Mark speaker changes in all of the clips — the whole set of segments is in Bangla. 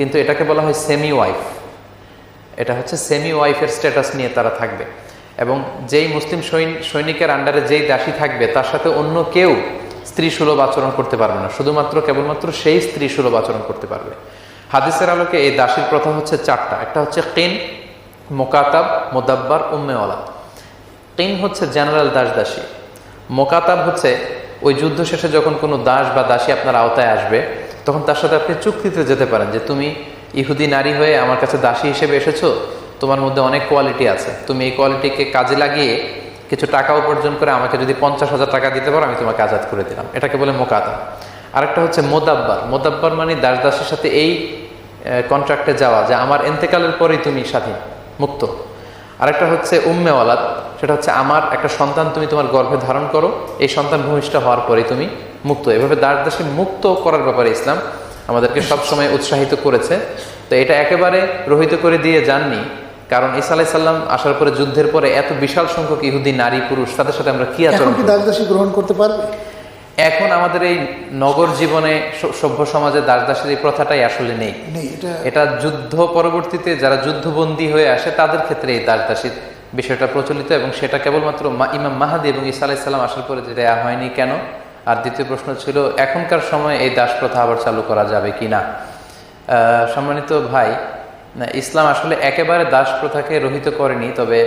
Speaker 1: কিন্তু এটাকে বলা হয় সেমি ওয়াইফ। এটা হচ্ছে সেমি ওয়াইফের স্ট্যাটাস নিয়ে তারা থাকবে, এবং যেই মুসলিম সৈনিকের আন্ডারে যেই দাসী থাকবে তার সাথে অন্য কেউ স্ত্রী সুলভ আচরণ করতে পারবে না, শুধুমাত্র কেবলমাত্র সেই স্ত্রী সুলভ আচরণ করতে পারবে। হাদিসের আলোকে এই দাসীর প্রথা হচ্ছে চারটা। একটা হচ্ছে কিন, মোকাতাব, মোদাব্বার, উম্মেওয়ালা। কিন হচ্ছে জেনারেল দাস দাসী। মোকাতাব হচ্ছে ওই যুদ্ধ শেষে যখন কোনো দাস বা দাসী আপনার আওতায় আসবে তখন তার সাথে আপনি চুক্তিতে যেতে পারেন যে তুমি ইহুদি নারী হয়ে আমার কাছে দাসী হিসেবে এসেছো, তোমার মধ্যে অনেক কোয়ালিটি আছে, তুমি এই কোয়ালিটিকে কাজে লাগিয়ে কিছু টাকা উপার্জন করে আমাকে যদি 50,000 টাকা দিতে পারো আমি তোমাকে আজাদ করে দিলাম। এটাকে বলে মোকাতাব। আরেকটা হচ্ছে মোদাব্বার। মোদাব্বার মানে দাস দাসীর সাথে এই কন্ট্রাক্টে যাওয়া যে আমার এন্তেকালের পরেই তুমি স্বাধীন, মুক্ত। আরেকটা হচ্ছে উম্মেওয়ালাদ, সেটা হচ্ছে আমার একটা সন্তান তুমি তোমার গর্ভে ধারণ করো, এই সন্তান ভূমিষ্ঠ হওয়ার পরেই তুমি মুক্ত। এভাবে দাস দাসী মুক্ত করার ব্যাপারে ইসলাম আমাদেরকে সবসময় উৎসাহিত করেছে। তো এটা একেবারে রহিত করে দিয়ে যাননি, কারণ ঈসা আলাইহিস সালাম আসার পরে যুদ্ধের পরে এত বিশাল সংখ্যক ইহুদি নারী পুরুষ, তাদের সাথে আমরা কি আচরণ
Speaker 2: কি দাস দাসী গ্রহণ করতে পারবে?
Speaker 1: এখন আমাদের এই নগর জীবনে সভ্য সমাজে দাস দাসীর এই প্রথাটাই আসলে নেই। এটা যুদ্ধ পরবর্তীতে যারা যুদ্ধবন্দী হয়ে আসে তাদের ক্ষেত্রে এই দাস দাসীর বিষয়টা প্রচলিত, এবং সেটা কেবলমাত্র ইমাম মাহাদি এবং ঈসা আলাইহিস সালাম আসার পরে যে দেয়া হয়নি কেন। আর দ্বিতীয় প্রশ্ন ছিল এখনকার সময় এই দাস প্রথা আবার চালু করা যাবে কি না। সম্মানিত ভাই, ইসলাম আসলে একেবারে দাস প্রথাকে রহিত করেনি, তবে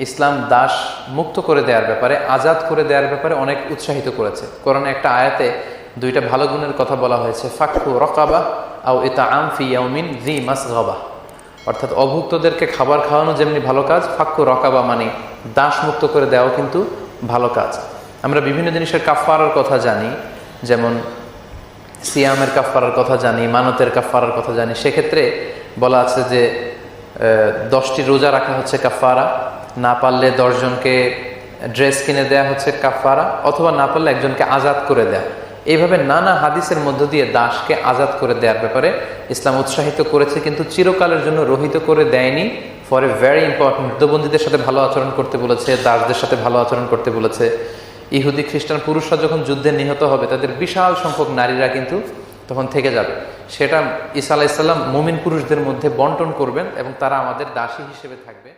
Speaker 1: ইসলাম দাস মুক্ত করে দেওয়ার ব্যাপারে, আজাদ করে দেওয়ার ব্যাপারে অনেক উৎসাহিত করেছে। কোরআনে একটা আয়াতে দুইটা ভালো গুণের কথা বলা হয়েছে, ফাক্কু রকাবা আও ইতআম ফি ইয়াউমিন যী মাসগাবা। অর্থাৎ অভুক্তদেরকে খাবার খাওয়ানো যেমনি ভালো কাজ, ফাক্কু রকাবা মানে দাস মুক্ত করে দেওয়াও কিন্তু ভালো কাজ। আমরা বিভিন্ন জিনিসের কাফারার কথা জানি, যেমন সিয়ামের কাফারার কথা জানি, মানতের কাফারার কথা জানি। সেক্ষেত্রে বলা আছে যে 10টি রোজা রাখা হচ্ছে কাফারা, না পারলে 10 জনকে ড্রেস কিনে দেয়া হচ্ছে কাফারা, অথবা না পারলে একজনকে আজাদ করে দেয়া। এইভাবে নানা হাদিসের মধ্য দিয়ে দাসকে আজাদ করে দেওয়ার ব্যাপারে ইসলাম উৎসাহিত করেছে, কিন্তু চিরকালের জন্য রহিত করে দেয়নি। ফর এ ভেরি ইম্পর্টেন্ট, যুদ্ধবন্দীদের সাথে ভালো আচরণ করতে বলেছে, দাসদের সাথে ভালো আচরণ করতে বলেছে। ইহুদি খ্রিস্টান পুরুষরা যখন যুদ্ধে নিহত হবে তাদের বিশাল সংখ্যক নারীরা কিন্তু তখন থেকে যাবে, সেটা ঈসা আলাইহিস সালাম মুমিন পুরুষদের মধ্যে বন্টন করবেন এবং তারা আমাদের দাসী হিসেবে থাকবে।